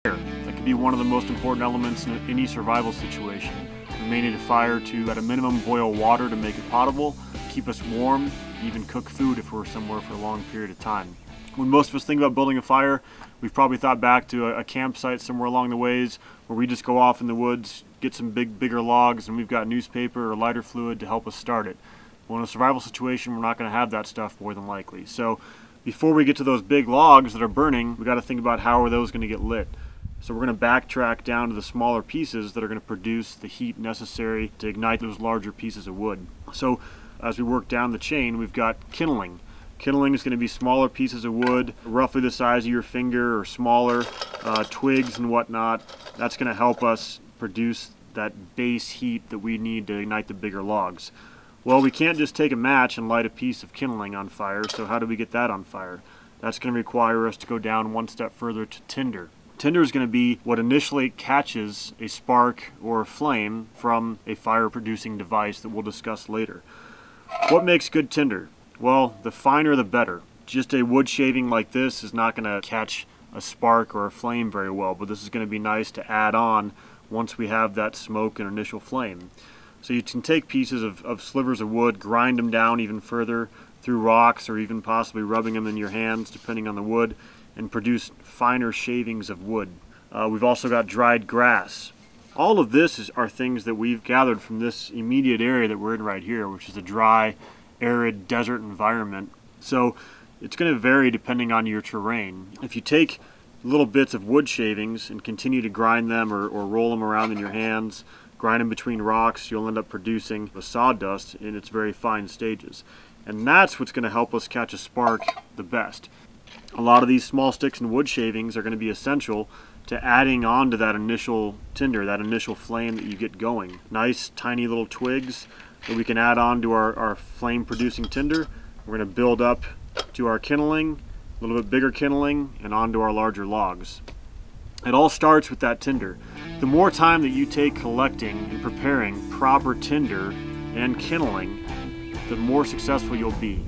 That could be one of the most important elements in any survival situation. We may need a fire to, at a minimum, boil water to make it potable, keep us warm, even cook food if we're somewhere for a long period of time. When most of us think about building a fire, we've probably thought back to a campsite somewhere along the ways where we just go off in the woods, get some bigger logs, and we've got newspaper or lighter fluid to help us start it. Well, in a survival situation, we're not going to have that stuff more than likely. So before we get to those big logs that are burning, we got to think about how are those going to get lit. So we're going to backtrack down to the smaller pieces that are going to produce the heat necessary to ignite those larger pieces of wood. So as we work down the chain, we've got kindling. Kindling is going to be smaller pieces of wood, roughly the size of your finger or smaller, twigs and whatnot. That's going to help us produce that base heat that we need to ignite the bigger logs. Well, we can't just take a match and light a piece of kindling on fire, so how do we get that on fire? That's going to require us to go down one step further to tinder. Tinder is going to be what initially catches a spark or a flame from a fire-producing device that we'll discuss later. What makes good tinder? Well, the finer the better. Just a wood shaving like this is not going to catch a spark or a flame very well, but this is going to be nice to add on once we have that smoke and initial flame. So you can take pieces of slivers of wood, grind them down even further through rocks or even possibly rubbing them in your hands depending on the wood, and produce finer shavings of wood. We've also got dried grass. All of this are things that we've gathered from this immediate area that we're in right here, which is a dry, arid desert environment. So it's going to vary depending on your terrain. If you take little bits of wood shavings and continue to grind them or roll them around in your hands, grind them between rocks, you'll end up producing a sawdust in its very fine stages. And that's what's going to help us catch a spark the best. A lot of these small sticks and wood shavings are going to be essential to adding on to that initial tinder, that initial flame that you get going. Nice tiny little twigs that we can add on to our flame producing tinder. We're going to build up to our kindling, a little bit bigger kindling, and onto our larger logs. It all starts with that tinder. The more time that you take collecting and preparing proper tinder and kindling, the more successful you'll be.